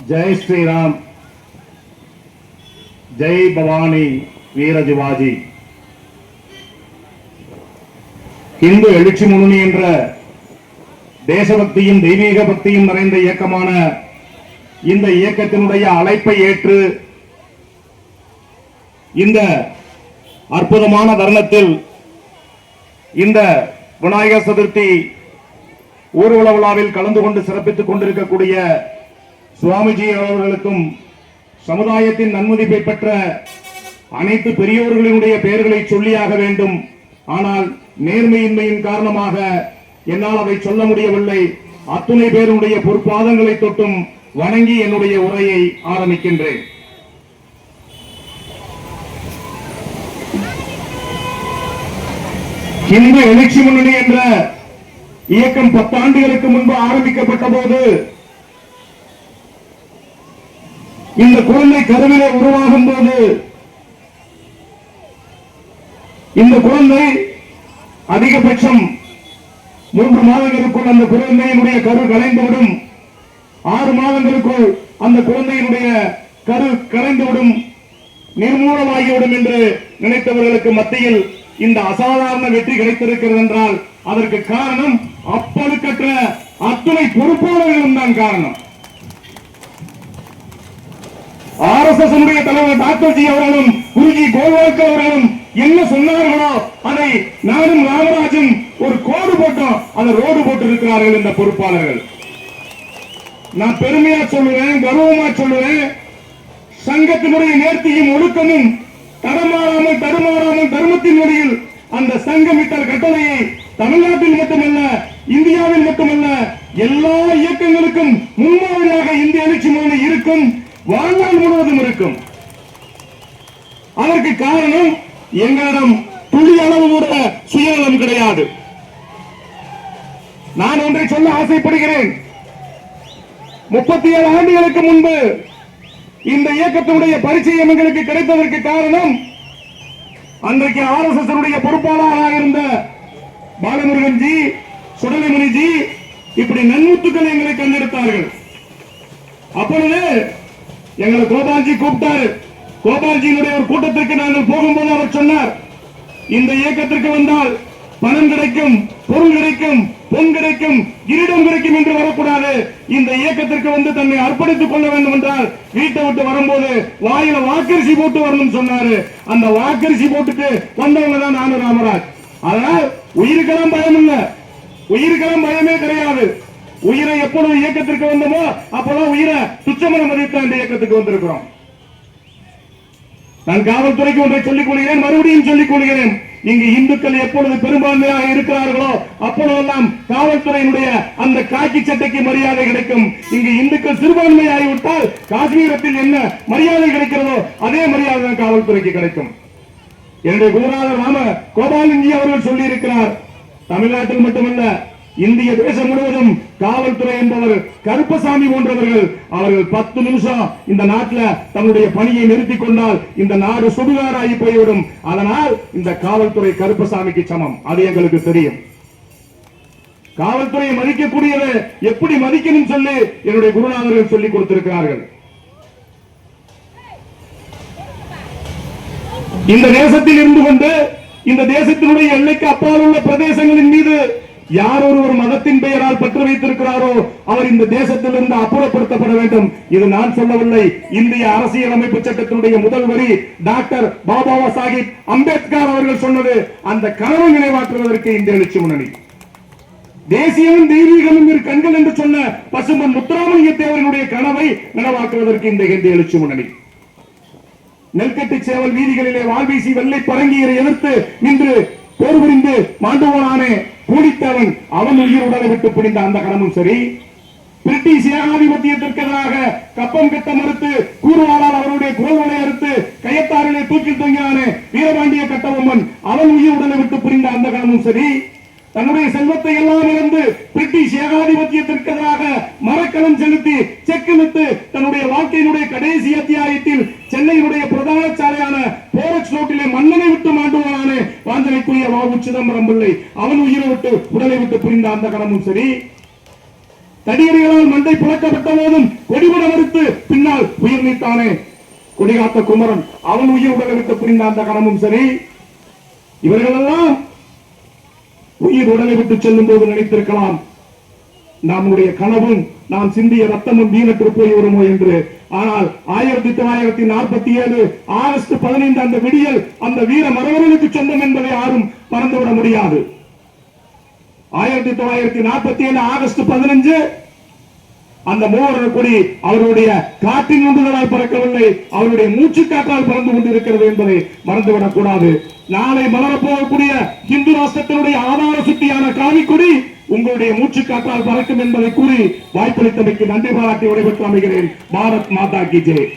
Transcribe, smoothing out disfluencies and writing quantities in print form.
जय श्री राम, जय भवानी वीर जिवाजी. இந்து எழுச்சி முன்னணி என்ற தேசபக்தியும் தெய்வீக பக்தியும் நிறைந்த இயக்கமான இந்த இயக்கத்தினுடைய அழைப்பை ஏற்று இந்த அற்புதமான தருணத்தில் இந்த விநாயகர் சதுர்த்தி ஊர்வல விழாவில் கலந்து கொண்டு சிறப்பித்துக் கொண்டிருக்கக்கூடிய சுவாமிஜி அவர்களுக்கும் சமுதாயத்தின் நன்மதிப்பை பெற்ற அனைத்து பெரியோர்களினுடைய பெயர்களை சொல்லியாக வேண்டும். ஆனால் நேர்மையின்மையின் காரணமாக என்னால் அதை சொல்ல முடியவில்லை. அத்துணை பேருடைய பொற்பாதங்களை தொட்டும் வணங்கி என்னுடைய உரையை ஆரம்பிக்கின்றேன். இந்து எழுச்சி முன்னணி என்ற இயக்கம் 10 ஆண்டுகளுக்கு முன்பு ஆரம்பிக்கப்பட்ட போது இந்த குழந்தை கருவிலே உருவாகும் போது இந்த குழந்தை அதிகபட்சம் 3 மாதங்களுக்குள் அந்த குழந்தையினுடைய கரு கலைந்துவிடும். 6 மாதங்களுக்குள் அந்த குழந்தையினுடைய கரு கலைந்துவிடும், நிர்மூலமாகிவிடும் என்று நினைத்தவர்களுக்கு மத்தியில் இந்த அசாதாரண வெற்றி கிடைத்திருக்கிறது என்றால் அதற்கு காரணம் அப்பழுக்கற்ற அத்துணை பொறுப்பாளர்களும் தான் காரணம். RSS தலைவர் டாக்டர் ஜி அவர்களும் குருஜி கோல்வால்கர் அவர்களும் என்ன சொன்னார்களோ அதை நானும் ராமராஜும் ஒரு கோடு போட்டோம், அந்த ரோடு போட்டு இருக்கிறார்கள் இந்த பொறுப்பாளர்கள். நான் பெருமையா சொல்லுவேன், கர்வமா சொல்லுவேன். சங்கத்தினுடைய நேர்த்தியும் ஒழுக்கமும் தடுமாறாமல் தர்மத்தின் வழியில் அந்த சங்கமிட்டல் கட்டளையை தமிழ்நாட்டில் மட்டுமல்ல இந்தியாவில் மட்டுமல்ல எல்லா இயக்கங்களுக்கும் முன்மாதிரியாக இந்திய எழுச்சி முன்னணி இருக்கும், வாழ்நாள் முழுவதும் இருக்கும். அதற்கு காரணம் எங்களிடம் துளி அளவு கூட சுயநலம் கிடையாது. நான் ஒன்றை சொல்ல ஆசைப்படுகிறேன். 37 ஆண்டுகளுக்கு முன்பு இந்த இயக்கத்தினுடைய பரிச்சயம் எங்களுக்கு கிடைத்ததற்கு காரணம் அன்றைக்கு RSS பொறுப்பாளராக இருந்த பாலமுருகன் ஜி, சுடலைமணி ஜி இப்படி நன்முத்துக்கள் எங்களை கண்டெடுத்தார்கள். அப்பொழுது எங்களை கோபால்ஜி கூப்பிட்டாரு. கோபால்ஜியினுடைய ஒரு கூட்டத்திற்கு நாங்கள் போகும்போது அவர் சொன்னார், இந்த இயக்கத்திற்கு வந்தால் பணம் கிடைக்கும், பொருள் கிடைக்கும், பொன் கிடைக்கும், கிரீடம் கிடைக்கும் என்று வரக்கூடாது. இந்த இயக்கத்திற்கு வந்து தன்னை அர்ப்பணித்துக் கொள்ள வேண்டும் என்றால் வீட்டை விட்டு வரும்போது வாயில வாக்கரிசி போட்டு வரணும் சொன்னாரு. அந்த வாக்கரிசி போட்டுட்டு வந்தவங்க தான் நானும் ராமராஜ். அதனால் உயிருக்கெல்லாம் பயம் இல்ல, உயிருக்கெல்லாம் பயமே கிடையாது. உயிரை எப்பொழுது இயக்கத்திற்கு வந்தோமோ அப்பதான் உயிரை துச்சமன மதித்த இந்த இயக்கத்துக்கு வந்திருக்கிறோம். நான் காவல்துறைக்கு ஒன்றை சொல்லிக் கொள்கிறேன், மறுபடியும் சொல்லிக் கொள்கிறேன். இங்கு இந்துக்கள் எப்பொழுது பெரும்பான்மையாக இருக்கிறார்களோ அப்பொழுதெல்லாம் காவல்துறையினுடைய அந்த காக்கி சட்டைக்கு மரியாதை கிடைக்கும். இங்கு இந்துக்கள் சிறுபான்மையாகிவிட்டால் காஷ்மீரத்தில் என்ன மரியாதை கிடைக்கிறதோ அதே மரியாதை தான் காவல்துறைக்கு கிடைக்கும். என்னுடைய குருநாதர் ராம கோபாலஞ்சி அவர்கள் சொல்லி இருக்கிறார், தமிழ்நாட்டில் மட்டுமல்ல இந்திய தேசம் முழுவதும் காவல்துறை என்பவர் கருப்பசாமி போன்றவர்கள். அவர்கள் 10 நிமிஷம் இந்த நாட்டில் தன்னுடைய பணியை நிறுத்திக் கொண்டால் இந்த நாடு சுடுகாடாகி போய்விடும். அதனால் இந்த காவல்துறை கருப்பசாமிக்கு சமம், அது எங்களுக்கு தெரியும். காவல்துறையை மதிக்கக்கூடியதை எப்படி மதிக்கணும் சொல்லி என்னுடைய குருநாதர்கள் சொல்லிக் கொடுத்திருக்கிறார்கள். இந்த தேசத்தில் இருந்து கொண்டு இந்த தேசத்தினுடைய எல்லைக்கு அப்பால் உள்ள பிரதேசங்களின் மீது யார் ஒரு மதத்தின் பெயரால் பற்று வைத்திருக்கிறாரோ அவர் இந்த தேசத்திலிருந்து அப்புறப்படுத்தப்பட வேண்டும். இது நான் சொல்லவில்லை, இந்திய அரசியலமைப்பு சட்டத்தினுடைய முதல் வரி டாக்டர் பாபா சாஹிப் அம்பேத்கர் அவர்கள் சொன்னது. அந்த கனவை நினைவாற்றுவதற்கு இந்த எழுச்சி முன்னணி. தேசியமும் தெய்வீகமும் இரு கண்கள் என்று சொன்ன பசும்பொன் முத்துராமலிங்க தேவரினுடைய கனவை நினைவாக்குவதற்கு இந்த எழுச்சி முன்னணி. நெல்கட்டு சேவல் வீதிகளிலே வாழ்வீசி வெள்ளை பரங்கியரை எதிர்த்து நின்று போர் புரிந்து மாண்டுவோனானே கூலித்தவன், அவன் உயிருடலை விட்டு பிடிந்த அந்த கடமும் சரி. பிரிட்டிஷ் ஏகாதிபத்தியத்திற்கு எதிராக கப்பம் கட்ட மறுத்து கூறுவாளால் அவருடைய குரல்களை அறுத்து கையத்தாரிலே தூக்கில் தொங்கினானே வீரபாண்டிய கட்டபொம்மன், அவன் உயிருடலை விட்டு பிடிந்த அந்த கடமும் சரி. தன்னுடைய செல்வத்தை எல்லாம் இழந்து பிரிட்டிஷ் ஏகாதிபத்தியத்திற்கு எதிராக மரக்கலம் செலுத்தி செக்கிலிட்டு தன்னுடைய வாழ்க்கையினுடைய கடைசி அத்தியாயத்தில் சென்னையினுடைய பிரதான சாலையான போரக்ஸ் ரோட்டிலே மன்னனை விட்டு மாண்டுவானே வாஞ்சனைக்குரிய வாவு சிதம்பரம் பிள்ளை, அவன் உயிரை விட்டு உடலை விட்டு புரிந்த அந்த கடமும் சரி. தடியடிகளால் மண்டை புழக்கப்பட்ட போதும் கொடிபட மறுத்து தப்பித்தானே கொடிகாத்த குமரன், அவன் உயிர் உடலை விட்டு புரிந்த அந்த கணமும் சரி, இவர்களெல்லாம் உயிர் உடலை விட்டு செல்லும் போது நினைத்திருக்கலாம் நம்முடைய கனவும் நாம் சிந்திய ரத்தமும் வீணற்று போய் வருமோ என்று. ஆனால் 1947 ஆகஸ்ட் 15 அந்த விடியல் அந்த வீர மறவர்களுக்கு சொந்தம் என்பதை யாரும் மறந்துவிட முடியாது. 1947 ஆகஸ்ட் 15 அந்த மூவரர் கொடி அவருடைய காற்றின் உந்துதலால் பறக்கவில்லை, அவருடைய மூச்சு காற்றால் பறந்து கொண்டிருக்கிறது என்பதை மறந்துவிடக் கூடாது. நாளை மலரப்போகக்கூடிய இந்து ராஷ்டிரத்தினுடைய ஆதார சுட்டியான காவிக்கொடி உங்களுடைய மூச்சு காற்றால் பறக்கும் என்பதை கூறி வாய்ப்பளித்தமைக்கு நன்றி பாராட்டி விடைபெற்று அமைகிறேன். பாரத் மாதா கி ஜெய்.